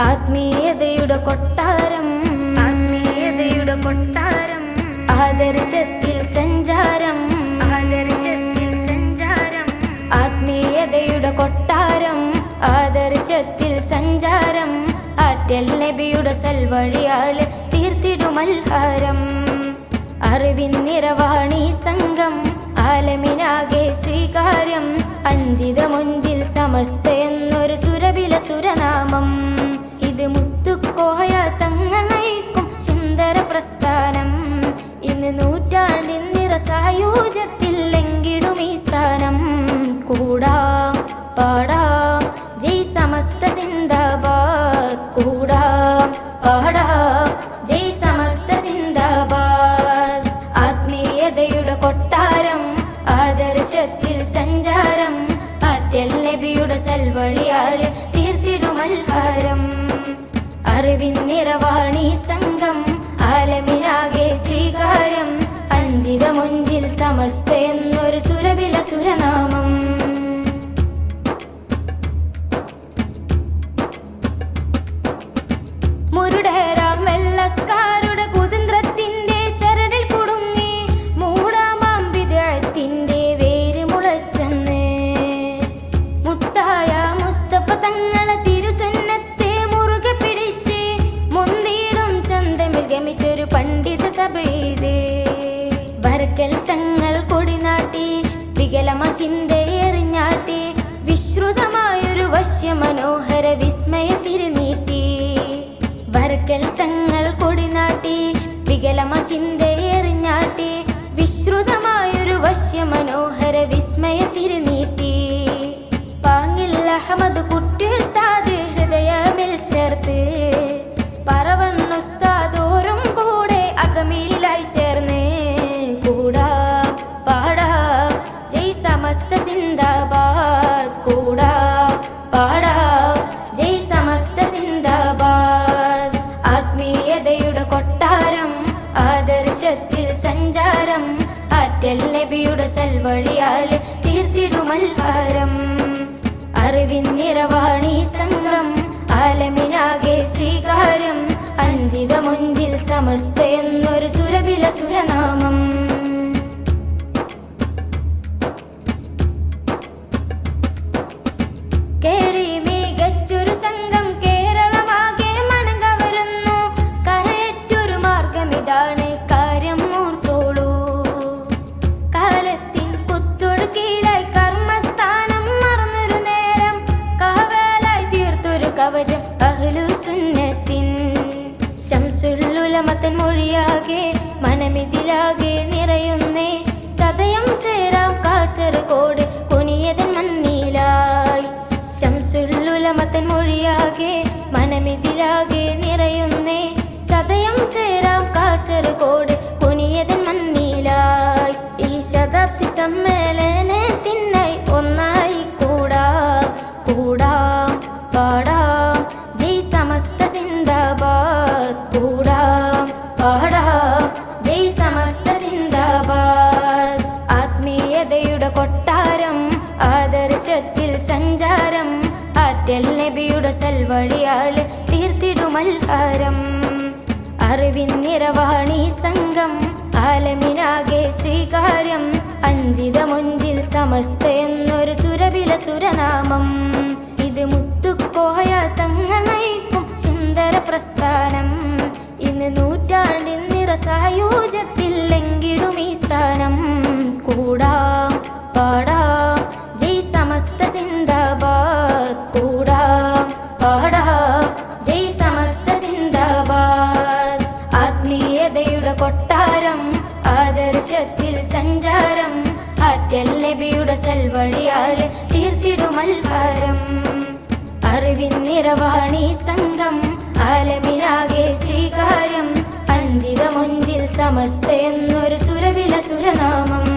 ആത്മീയതയുടെ കൊട്ടാരം, ആത്മീയതയുടെ കൊട്ടാരം, ആദർശത്തിൽ സഞ്ചാരം, ആദർശത്തിൽ സഞ്ചാരം, ആത്മീയതയുടെ കൊട്ടാരം, ആദർശത്തിൽ സഞ്ചാരം, ആറ്റൽ നബിയുടെ സൽവഴിയാൽ തീർത്തിടുമൽഹാരം. അറിവിൻ നിറവാണി സംഘം, ആലമിനാകെ സ്വീകാര്യം, അഞ്ചിതമൊഞ്ചിൽ സമസ്ത എന്നൊരു സുരബില സുരനാമം. ഇത് മുത്തുക്കോയ തങ്ങൾ നയിക്കും സുന്ദര പ്രസ്ഥാനം. ഇന്ന് നൂറ്റാണ്ടിൻ നിറസായൂജത്തിൽ എങ്കിടും ഈ സ്ഥാനം. കൂടാം പാടാം ജയ് സമസ്ത സിന്ദാബാദ്, കൂടാം പാടാം ജയ് സമസ്ത സിന്ദാബാദ്. ആത്മീയതയുടെ കൊട്ടാരം, ആദർശത്തിൽ സഞ്ചാരം, ആറ്റൽ നബിയുടെ സൽവഴിയാൽ തീർത്തിടുമൽഹാരം. അറിവിൻ നിറവാണി സംഘം, ആലമിനാകെ സ്വീകാര്യം, അഞ്ചിതമൊഞ്ചിൽ സമസ്ത എന്നൊരു സുരബില സുരനാമം. മുരുടേറാം വെള്ളക്കാരുടെ കുതന്ത്രത്തിന്റെ ചരടിൽ കുടുങ്ങി, മൂടാമാം വിദഅത്തിന്റെ വേര് മുളച്ചെന്ന്. മുത്തായ മുസ്തഫ തങ്ങളെ തിരുസുന്നത്തെ മുറുകെ പിടിച്ച്, മുന്തിയിടും ചന്തമിൽ ഗമിച്ചൊരു പണ്ഡിത സഭയിത്. ബർക്കൽ തങ്ങൾ കൊടിനാട്ടി, വികലമ ചിന്തയെറിഞ്ഞാട്ടി, വിശ്രുതമായൊരു വശ്യമനോഹര വിസ്മയ തിരുനീട്ടി. ബർക്കൽ തങ്ങൾ കൊടിനാട്ടി, വികലമ ചിന്തയെറിഞ്ഞാട്ടി, വിശ്രുതമായൊരു വശ്യമനോഹര വിസ്മയ തിരുനീട്ടി. പാങ്ങിൽ അഹമ്മദ് കുട്ടി ഉസ്താദ് ഹൃദയമിൽ ചേർത്ത്, പറവൻ ഉസ്താദോരും കൂടെ അകമീലായി ചേർന്ന്. കൂടാം പാടാം ജയ് സമസ്ത സിന്ദാബാദ്, കൂടാം പാടാം ജയ് സമസ്ത സിന്ദാബാദ്. ആത്മീയതയുടെ കൊട്ടാരം, ആദർശത്തിൽ സഞ്ചാരം, ആറ്റൽ നബിയുടെ സൽവഴിയാൽ തീർത്തിടുമൽഹാരം. അറിവിൻ നിറവാണി സംഘം, ആലമിനാകെ സ്വീകാര്യം, അഞ്ചിതമൊഞ്ചിൽ സമസ്ത എന്നൊരു സുരബില സുരനാമം. കേളി മികച്ചൊരു സംഘം, കേരളമാകെ മനം കവരുന്നു. കരയറ്റൊരു മാർഗമിതാണ്, കാര്യം ഓർത്തോളൂ. കാലത്തിൻ കുത്തൊഴുക്കിലായി കർമ്മസ്ഥാനം മറന്നൊരു നേരം, കാവലായി തീർത്തൊരു കവചം അഹ്ലുസുന്നത്തിൻ. ശംസുൽ ഉലമത്തൻ മൊഴിയാകെ മനമിതിലാകെ നിറയുന്നേ, സദയം ചേരാം കാസർഗോഡ് കുനിയതൻ മണ്ണിലായി. ശംസുൽ ഉലമത്തൻ മൊഴിയാകെ മനമിതിലാകെ നിറയുന്നേ, സദയം ചേരാം കാസർഗോഡ് കുനിയതൻ മണ്ണിലായി. ഈ ശതാബ്ദി സമ്മേളനത്തിനായി ഒന്നായി കൂടാം, കൂടാം പാടാം ജയ് സമസ്ത സിന്ദാബാദ്, കൂടാം പാടാം ജയ് സമസ്ത സിന്ദാബാദ്. ആത്മീയതയുടെ കൊട്ടാരം, ആദർശത്തിൽ സഞ്ചാരം, ആറ്റൽ നബിയുടെ സൽവഴിയാൽ തീർത്തിടുമൽഹാരം. അറിവിൻ നിറവാണി സംഘം, ആലമിനാകെ സ്വീകാര്യം, അഞ്ചിതമൊഞ്ചിൽ സമസ്ത എന്നൊരു സുരബില സുരനാമം. ഇത് മുത്തുക്കോയ തങ്ങൾ നയിക്കും സുന്ദര പ്രസ്ഥാനം. ഇന്ന് നൂറ്റാണ്ടിൻ നിറസായൂജത്തിൽ എങ്കിടും ഈ സ്ഥാനം. കൂടാം പാടാം ജയ് സമസ്ത സിന്ദാബാദ്, കൂടാം പാടാം ജയ് സമസ്ത സിന്ദാബാദ്. ആത്മീയതയുടെ കൊട്ടാരം, ആദർശത്തിൽ സഞ്ചാരം, ആറ്റൽ നബിയുടെ സൽവഴിയാൽ തീർത്തിടുമൽഹാരം. അറിവിൻ നിറവാണി സംഘം, ആലമിനാകെ സ്വീകാര്യം, അഞ്ചിതമൊഞ്ചിൽ സമസ്ത എന്നൊരു സുരബില സുരനാമം.